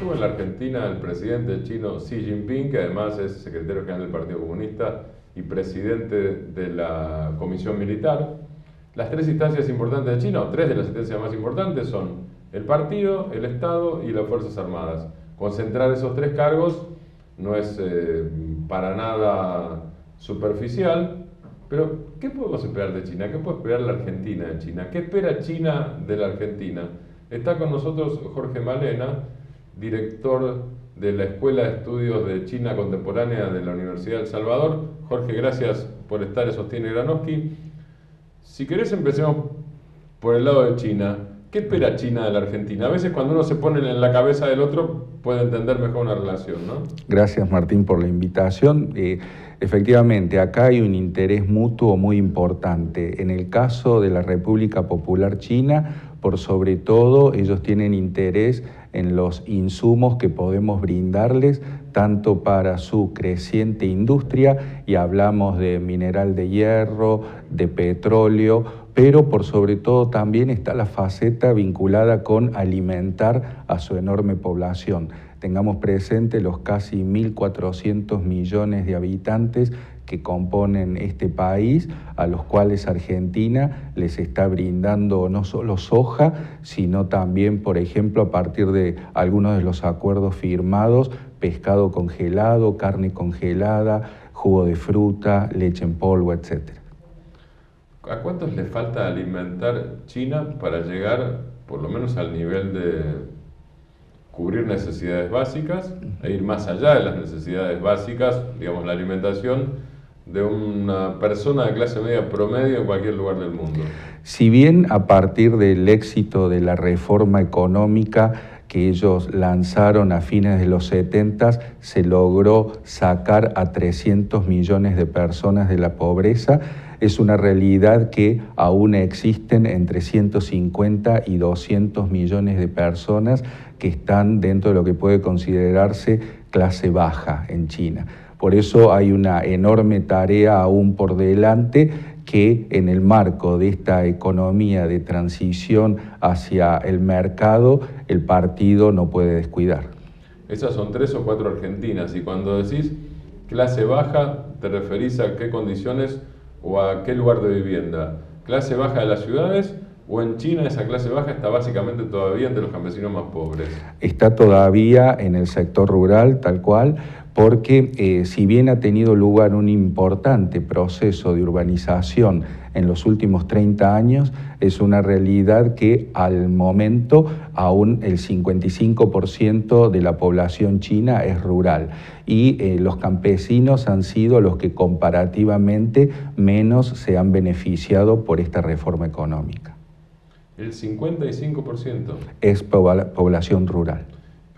Estuvo en la Argentina el presidente chino Xi Jinping, que además es secretario general del Partido Comunista y presidente de la Comisión Militar. Las tres instancias importantes de China, o tres de las instancias más importantes, son el partido, el Estado y las Fuerzas Armadas. Concentrar esos tres cargos no es para nada superficial, pero ¿qué podemos esperar de China? ¿Qué puede esperar la Argentina de China? ¿Qué espera China de la Argentina? Está con nosotros Jorge Malena, director de la Escuela de Estudios de China Contemporánea de la Universidad de El Salvador. Jorge, gracias por estar en Sostiene Granovsky. Si querés, empecemos por el lado de China. ¿Qué espera China de la Argentina? A veces cuando uno se pone en la cabeza del otro puede entender mejor una relación, ¿no? Gracias, Martín, por la invitación. Efectivamente, acá hay un interés mutuo muy importante. En el caso de la República Popular China, por sobre todo, ellos tienen interés en los insumos que podemos brindarles, tanto para su creciente industria, y hablamos de mineral de hierro, de petróleo, pero por sobre todo también está la faceta vinculada con alimentar a su enorme población. Tengamos presente los casi 1.400 millones de habitantes que componen este país, a los cuales Argentina les está brindando no solo soja, sino también, por ejemplo, a partir de algunos de los acuerdos firmados, pescado congelado, carne congelada, jugo de fruta, leche en polvo, etc. ¿A cuántos le falta alimentar China para llegar por lo menos al nivel de cubrir necesidades básicas e ir más allá de las necesidades básicas, digamos la alimentación de una persona de clase media promedio en cualquier lugar del mundo? Si bien a partir del éxito de la reforma económica que ellos lanzaron a fines de los 70, se logró sacar a 300 millones de personas de la pobreza, es una realidad que aún existen entre 150 y 200 millones de personas que están dentro de lo que puede considerarse clase baja en China. Por eso hay una enorme tarea aún por delante que en el marco de esta economía de transición hacia el mercado, el partido no puede descuidar. Esas son 3 o 4 Argentinas, y cuando decís clase baja, ¿te referís a qué condiciones o a qué lugar de vivienda? ¿Clase baja de las ciudades o en China esa clase baja está básicamente todavía entre los campesinos más pobres? Está todavía en el sector rural, tal cual, porque si bien ha tenido lugar un importante proceso de urbanización en los últimos 30 años, es una realidad que al momento aún el 55% de la población china es rural y los campesinos han sido los que comparativamente menos se han beneficiado por esta reforma económica. ¿El 55%? Es población rural.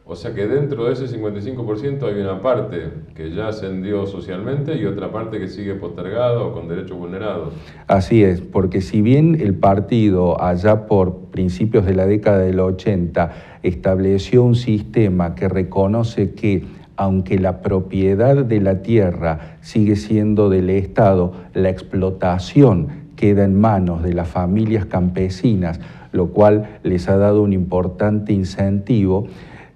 O sea que dentro de ese 55% hay una parte que ya ascendió socialmente y otra parte que sigue postergada o con derechos vulnerados. Así es, porque si bien el partido allá por principios de la década del 80 estableció un sistema que reconoce que aunque la propiedad de la tierra sigue siendo del Estado, la explotación queda en manos de las familias campesinas, lo cual les ha dado un importante incentivo.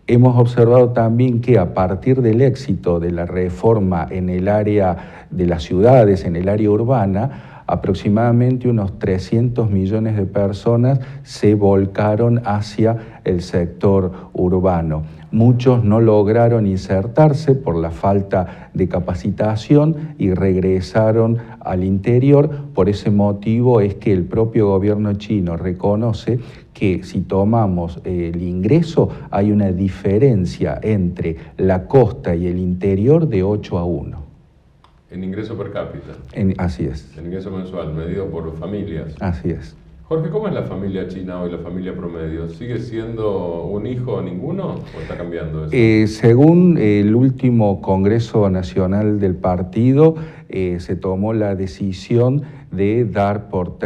Hemos observado también que a partir del éxito de la reforma en el área de las ciudades, en el área urbana, aproximadamente unos 300 millones de personas se volcaron hacia el sector urbano. Muchos no lograron insertarse por la falta de capacitación y regresaron al interior. Por ese motivo es que el propio gobierno chino reconoce que si tomamos el ingreso hay una diferencia entre la costa y el interior de 8-1. ¿En ingreso per cápita? Así es. En ingreso mensual, medido por familias. Así es. Jorge, ¿cómo es la familia china hoy, la familia promedio? ¿Sigue siendo un hijo o ninguno o está cambiando eso? Según el último Congreso Nacional del partido, se tomó la decisión de dar por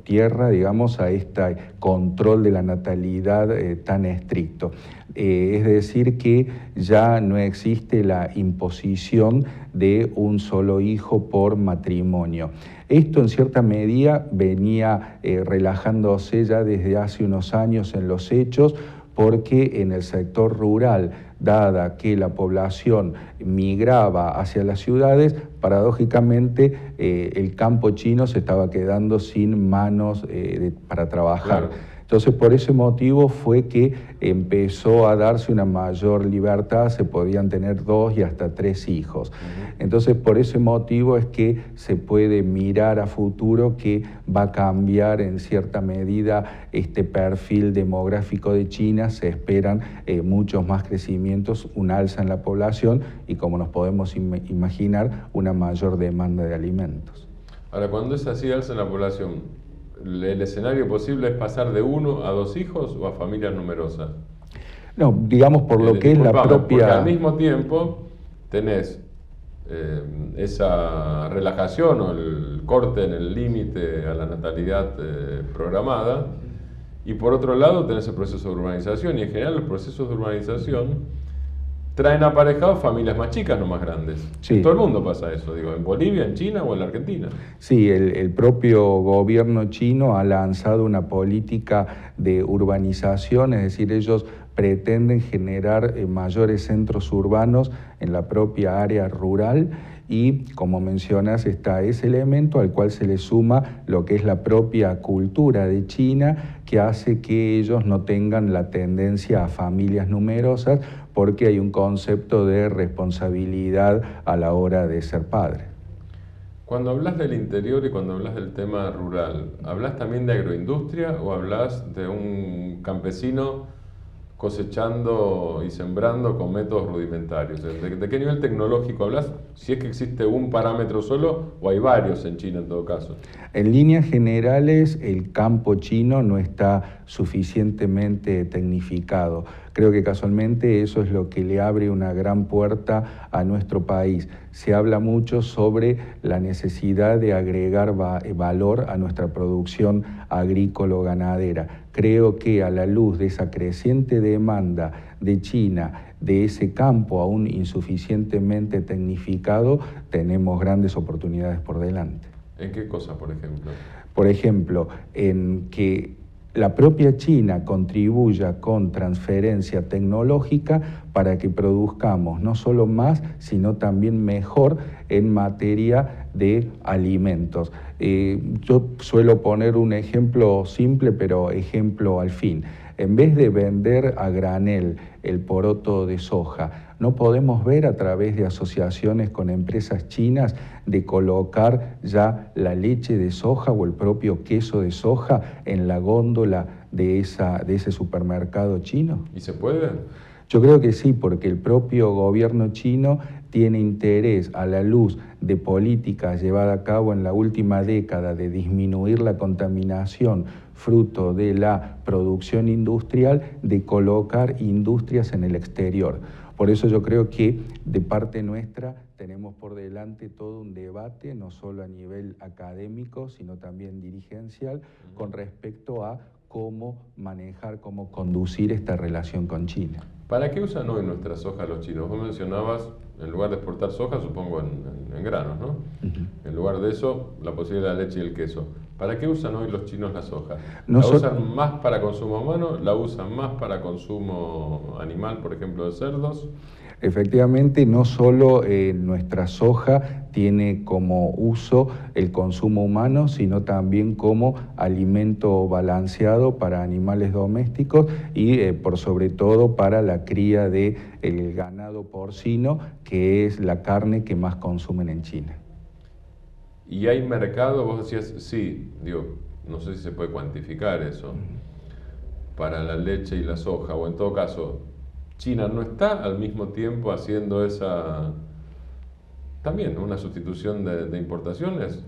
tierra, digamos, a este control de la natalidad tan estricto. Es decir, que ya no existe la imposición de un solo hijo por matrimonio. Esto en cierta medida venía relajándose ya desde hace unos años en los hechos, porque en el sector rural, dada que la población migraba hacia las ciudades, paradójicamente el campo chino se estaba quedando sin manos para trabajar. Claro. Entonces, por ese motivo fue que empezó a darse una mayor libertad, se podían tener 2 y hasta 3 hijos. Entonces, por ese motivo es que se puede mirar a futuro que va a cambiar en cierta medida este perfil demográfico de China. Se esperan muchos más crecimientos, un alza en la población y, como nos podemos imaginar, una mayor demanda de alimentos. Ahora, cuando es así alza en la población, ¿el escenario posible es pasar de 1 a 2 hijos o a familias numerosas? No, digamos por lo que es la propia... Porque al mismo tiempo tenés esa relajación o el corte en el límite a la natalidad programada, y por otro lado tenés el proceso de urbanización, y en general los procesos de urbanización traen aparejados familias más chicas, no más grandes. Sí. En todo el mundo pasa eso, digo, en Bolivia, en China o en la Argentina. Sí, el propio gobierno chino ha lanzado una política de urbanización, es decir, ellos pretenden generar mayores centros urbanos en la propia área rural, y, como mencionas, está ese elemento al cual se le suma lo que es la propia cultura de China, que hace que ellos no tengan la tendencia a familias numerosas, porque hay un concepto de responsabilidad a la hora de ser padre. Cuando hablas del interior y cuando hablas del tema rural, ¿hablas también de agroindustria o hablas de un campesino cosechando y sembrando con métodos rudimentarios? ¿De qué nivel tecnológico hablas? Si es que existe un parámetro solo o hay varios en China en todo caso. En líneas generales, el campo chino no está suficientemente tecnificado. Creo que casualmente eso es lo que le abre una gran puerta a nuestro país. Se habla mucho sobre la necesidad de agregar valor a nuestra producción agrícola-ganadera. Creo que a la luz de esa creciente demanda de China, de ese campo aún insuficientemente tecnificado, tenemos grandes oportunidades por delante. ¿En qué cosa, por ejemplo? Por ejemplo, en que la propia China contribuya con transferencia tecnológica para que produzcamos no solo más, sino también mejor en materia de alimentos. Yo suelo poner un ejemplo simple, pero ejemplo al fin. En vez de vender a granel el poroto de soja, no podemos ver a través de asociaciones con empresas chinas de colocar ya la leche de soja o el propio queso de soja en la góndola de ese supermercado chino. ¿Y se puede? Yo creo que sí, porque el propio gobierno chino tiene interés, a la luz de políticas llevadas a cabo en la última década de disminuir la contaminación fruto de la producción industrial, de colocar industrias en el exterior. Por eso yo creo que de parte nuestra tenemos por delante todo un debate, no solo a nivel académico, sino también dirigencial, con respecto a cómo manejar, cómo conducir esta relación con China. ¿Para qué usan hoy nuestra soja los chinos? Vos mencionabas, en lugar de exportar soja, supongo en granos, ¿no? En lugar de eso, la posibilidad de la leche y el queso. ¿Para qué usan hoy los chinos la soja? ¿La usan más para consumo humano? ¿La usan más para consumo animal, por ejemplo, de cerdos? Efectivamente, no solo nuestra soja tiene como uso el consumo humano, sino también como alimento balanceado para animales domésticos y por sobre todo para la cría del ganado porcino, que es la carne que más consumen en China. ¿Y hay mercado? Vos decías, sí, digo, no sé si se puede cuantificar eso, para la leche y la soja, o en todo caso, China no está al mismo tiempo haciendo esa, también una sustitución de importaciones.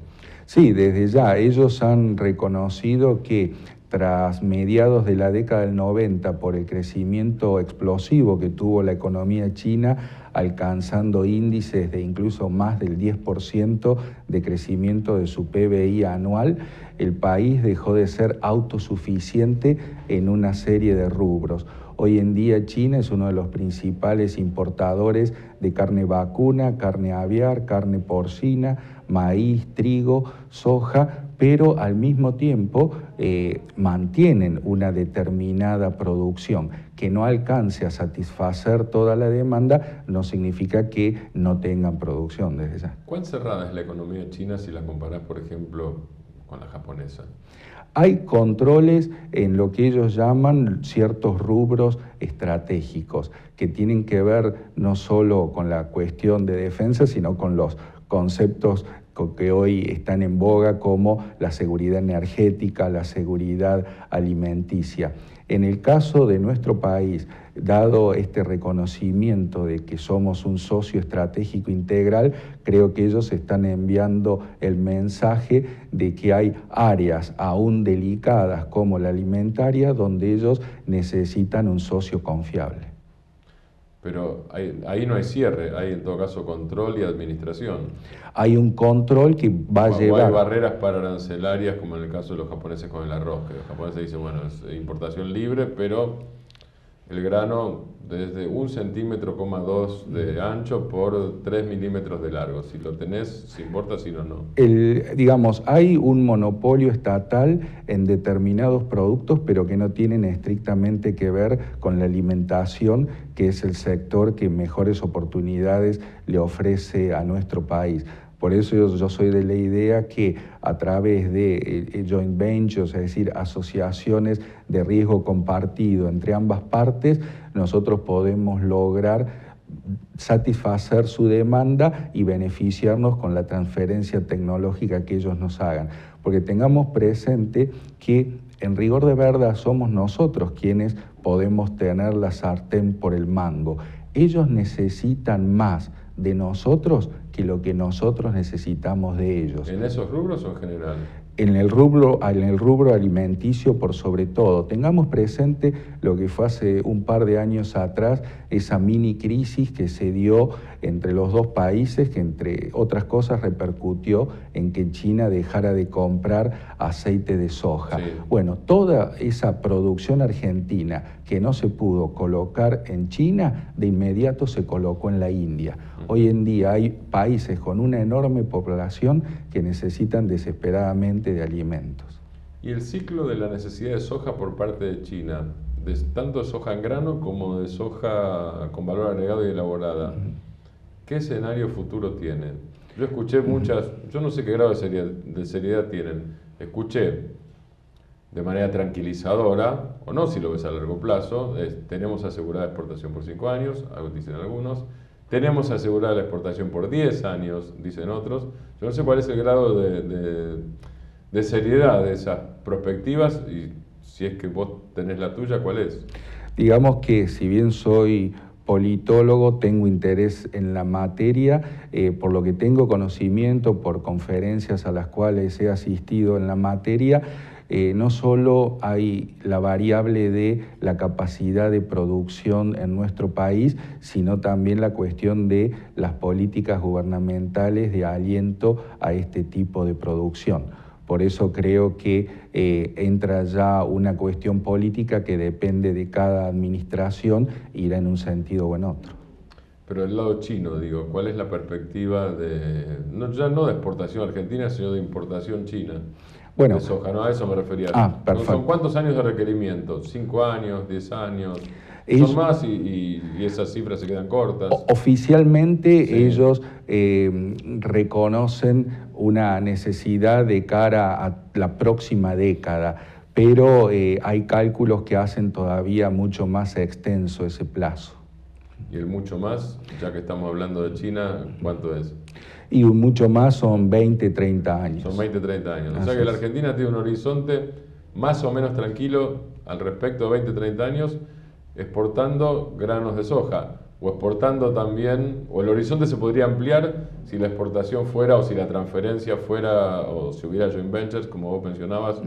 Sí, desde ya ellos han reconocido que tras mediados de la década del 90, por el crecimiento explosivo que tuvo la economía china, alcanzando índices de incluso más del 10% de crecimiento de su PBI anual, el país dejó de ser autosuficiente en una serie de rubros. Hoy en día China es uno de los principales importadores de carne vacuna, carne aviar, carne porcina, maíz, trigo, soja, pero al mismo tiempo mantienen una determinada producción. Que no alcance a satisfacer toda la demanda no significa que no tengan producción desde ya. ¿Cuán cerrada es la economía china si la comparás, por ejemplo, con la japonesa? Hay controles en lo que ellos llaman ciertos rubros estratégicos, que tienen que ver no solo con la cuestión de defensa, sino con los conceptos que hoy están en boga, como la seguridad energética, la seguridad alimenticia. En el caso de nuestro país, dado este reconocimiento de que somos un socio estratégico integral, creo que ellos están enviando el mensaje de que hay áreas aún delicadas como la alimentaria donde ellos necesitan un socio confiable. Pero ahí no hay cierre, hay en todo caso control y administración. Hay un control que va a llevar... O hay barreras pararancelarias, como en el caso de los japoneses con el arroz, que los japoneses dicen, bueno, es importación libre, pero el grano desde 1,2 centímetros de ancho por 3 milímetros de largo. Si lo tenés, se importa, si no, no. Digamos, hay un monopolio estatal en determinados productos, pero que no tienen estrictamente que ver con la alimentación, que es el sector que mejores oportunidades le ofrece a nuestro país. Por eso yo soy de la idea que a través de joint ventures, es decir, asociaciones de riesgo compartido entre ambas partes, nosotros podemos lograr satisfacer su demanda y beneficiarnos con la transferencia tecnológica que ellos nos hagan. Porque tengamos presente que en rigor de verdad somos nosotros quienes podemos tener la sartén por el mango. Ellos necesitan más de nosotros que lo que nosotros necesitamos de ellos. ¿En esos rubros o en general? En el rubro alimenticio por sobre todo. Tengamos presente lo que fue hace un par de años atrás, esa mini crisis que se dio entre los dos países, que entre otras cosas repercutió en que China dejara de comprar aceite de soja. Sí. Bueno, toda esa producción argentina que no se pudo colocar en China, de inmediato se colocó en la India. Hoy en día hay países con una enorme población que necesitan desesperadamente de alimentos. ¿Y el ciclo de la necesidad de soja por parte de China, tanto de soja en grano como de soja con valor agregado y elaborada, qué escenario futuro tiene? Yo escuché muchas, yo no sé qué grado de seriedad tienen, escuché de manera tranquilizadora, o no si lo ves a largo plazo, tenemos asegurada exportación por 5 años, algo dicen algunos, tenemos asegurada la exportación por 10 años, dicen otros. Yo no sé cuál es el grado de seriedad de esas perspectivas y si es que vos tenés la tuya, ¿cuál es? Digamos que si bien soy politólogo, tengo interés en la materia, por lo que tengo conocimiento, por conferencias a las cuales he asistido en la materia, no solo hay la variable de la capacidad de producción en nuestro país, sino también la cuestión de las políticas gubernamentales de aliento a este tipo de producción. Por eso creo que entra ya una cuestión política que depende de cada administración, irá en un sentido o en otro. Pero del lado chino, digo, ¿cuál es la perspectiva ya no de exportación argentina, sino de importación china? Bueno, de soja, ¿no? A eso me refería. Perfecto. ¿Son cuántos años de requerimiento? ¿5 años? ¿10 años? ¿Son más y esas cifras se quedan cortas? Oficialmente sí. Ellos reconocen una necesidad de cara a la próxima década, pero hay cálculos que hacen todavía mucho más extenso ese plazo. ¿Y el mucho más, ya que estamos hablando de China, cuánto es? Y mucho más son 20, 30 años. Son 20, 30 años. O sea que la Argentina tiene un horizonte más o menos tranquilo al respecto de 20, 30 años, exportando granos de soja, o exportando también, o el horizonte se podría ampliar si la exportación fuera, o si la transferencia fuera, o si hubiera joint ventures, como vos mencionabas,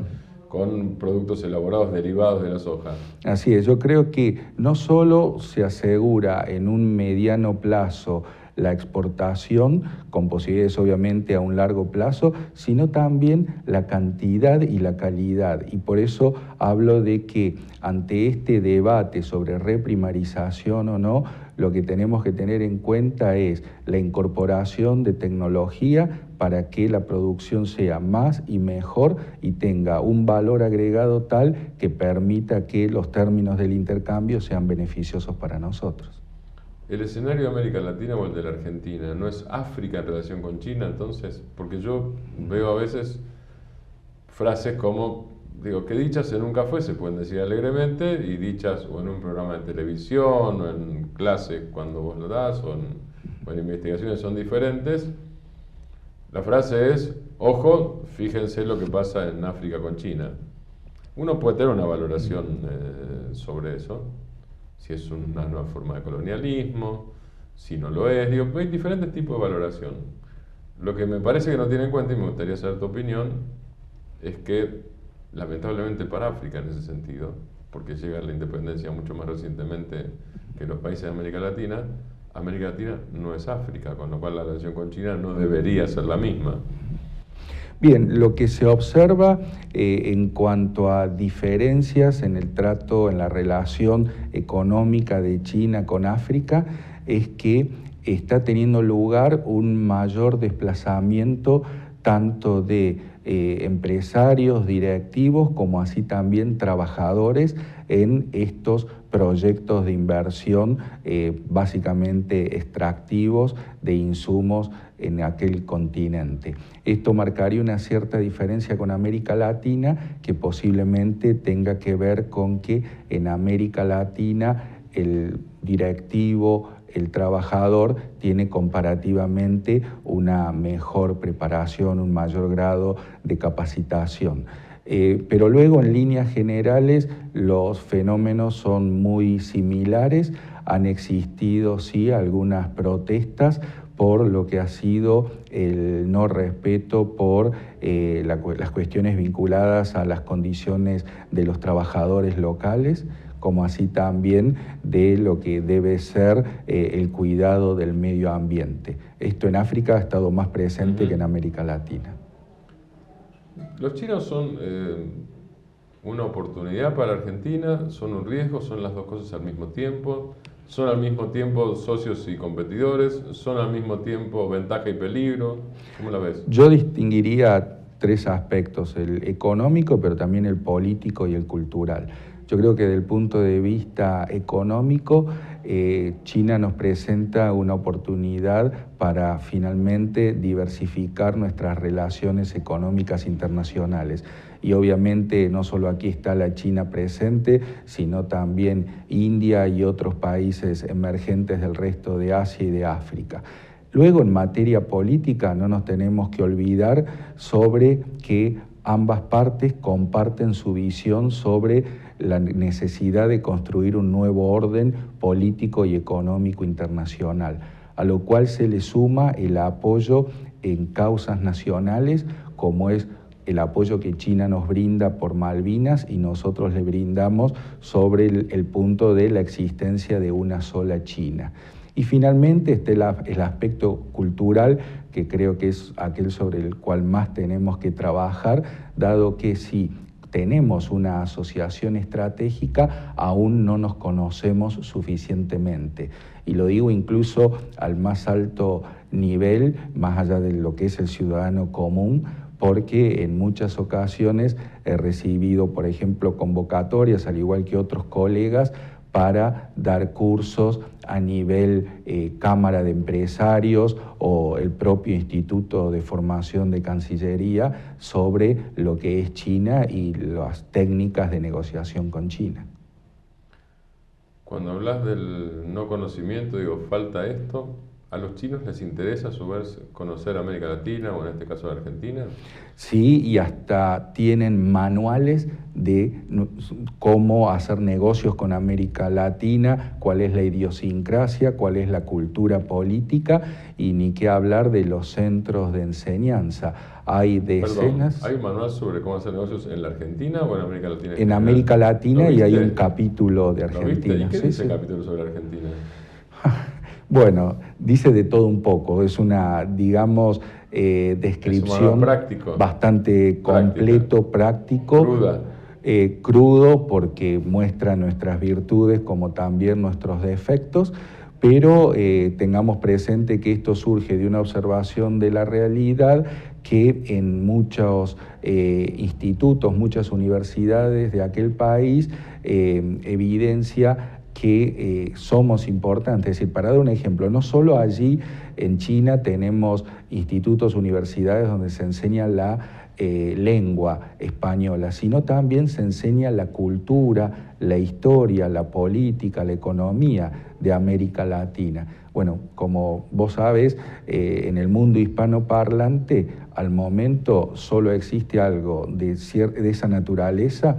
con productos elaborados derivados de la soja. Así es, yo creo que no solo se asegura en un mediano plazo la exportación, con posibilidades obviamente a un largo plazo, sino también la cantidad y la calidad. Y por eso hablo de que ante este debate sobre reprimarización o no, lo que tenemos que tener en cuenta es la incorporación de tecnología para que la producción sea más y mejor y tenga un valor agregado tal que permita que los términos del intercambio sean beneficiosos para nosotros. ¿El escenario de América Latina o el de la Argentina no es África en relación con China entonces? Porque yo veo a veces frases como, digo, que dichas en un café se pueden decir alegremente y dichas o en un programa de televisión o en clase cuando vos lo das o en investigaciones son diferentes. La frase es, ojo, fíjense lo que pasa en África con China. Uno puede tener una valoración sobre eso, si es una nueva forma de colonialismo, si no lo es, digo, hay diferentes tipos de valoración. Lo que me parece que no tiene en cuenta, y me gustaría saber tu opinión, es que lamentablemente para África en ese sentido, porque llega la independencia mucho más recientemente que los países de América Latina no es África, con lo cual la relación con China no debería ser la misma. Bien, lo que se observa en cuanto a diferencias en el trato, en la relación económica de China con África, es que está teniendo lugar un mayor desplazamiento tanto de empresarios, directivos, como así también trabajadores en estos proyectos de inversión básicamente extractivos de insumos en aquel continente. Esto marcaría una cierta diferencia con América Latina que posiblemente tenga que ver con que en América Latina el directivo, el trabajador tiene comparativamente una mejor preparación, un mayor grado de capacitación. Pero luego, en líneas generales, los fenómenos son muy similares. Han existido, sí, algunas protestas por lo que ha sido el no respeto por las cuestiones vinculadas a las condiciones de los trabajadores locales, como así también de lo que debe ser el cuidado del medio ambiente. Esto en África ha estado más presente que en América Latina. ¿Los chinos son una oportunidad para Argentina? ¿Son un riesgo? ¿Son las dos cosas al mismo tiempo? ¿Son al mismo tiempo socios y competidores? ¿Son al mismo tiempo ventaja y peligro? ¿Cómo la ves? Yo distinguiría tres aspectos, el económico, pero también el político y el cultural. Yo creo que desde el punto de vista económico, China nos presenta una oportunidad para finalmente diversificar nuestras relaciones económicas internacionales. Y obviamente no solo aquí está la China presente, sino también India y otros países emergentes del resto de Asia y de África. Luego, en materia política, no nos tenemos que olvidar sobre que ambas partes comparten su visión sobre la necesidad de construir un nuevo orden político y económico internacional, a lo cual se le suma el apoyo en causas nacionales, como es el apoyo que China nos brinda por Malvinas y nosotros le brindamos sobre el punto de la existencia de una sola China. Y finalmente está el aspecto cultural, que creo que es aquel sobre el cual más tenemos que trabajar, dado que si tenemos una asociación estratégica, aún no nos conocemos suficientemente. Y lo digo incluso al más alto nivel, más allá de lo que es el ciudadano común, porque en muchas ocasiones he recibido, por ejemplo, convocatorias, al igual que otros colegas, para dar cursos a nivel Cámara de Empresarios o el propio Instituto de Formación de Cancillería sobre lo que es China y las técnicas de negociación con China. Cuando hablas del no conocimiento, digo, falta esto. ¿A los chinos les interesa a su vez conocer América Latina o en este caso la Argentina? Sí, y hasta tienen manuales de cómo hacer negocios con América Latina, cuál es la idiosincrasia, cuál es la cultura política y ni qué hablar de los centros de enseñanza. Hay decenas... Perdón, ¿hay un manual sobre cómo hacer negocios en la Argentina o en América Latina? En América Latina y hay un capítulo de Argentina. ¿Lo viste? ¿Y qué dice el capítulo sobre Argentina? Bueno, dice de todo un poco, es una, digamos, descripción bastante completo, práctico. Cruda. Crudo porque muestra nuestras virtudes como también nuestros defectos, pero tengamos presente que esto surge de una observación de la realidad que en muchos institutos, muchas universidades de aquel país evidencia que somos importantes. Es decir, para dar un ejemplo, no solo allí en China tenemos institutos, universidades donde se enseña la lengua española, sino también se enseña la cultura, la historia, la política, la economía de América Latina. Bueno, como vos sabés, en el mundo hispanoparlante, al momento solo existe algo de esa naturaleza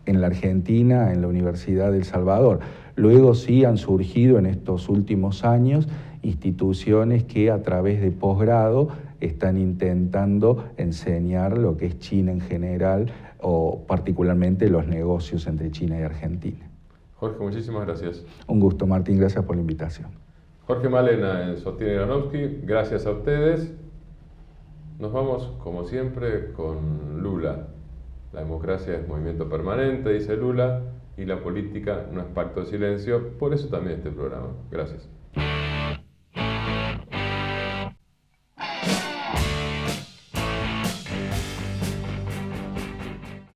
en la Argentina, en la Universidad de El Salvador. Luego sí han surgido en estos últimos años instituciones que a través de posgrado están intentando enseñar lo que es China en general o particularmente los negocios entre China y Argentina. Jorge, muchísimas gracias. Un gusto, Martín, gracias por la invitación. Jorge Malena en Sostiene Granovsky, gracias a ustedes. Nos vamos, como siempre, con Lula. La democracia es movimiento permanente, dice Lula, y la política no es pacto de silencio, por eso también este programa. Gracias.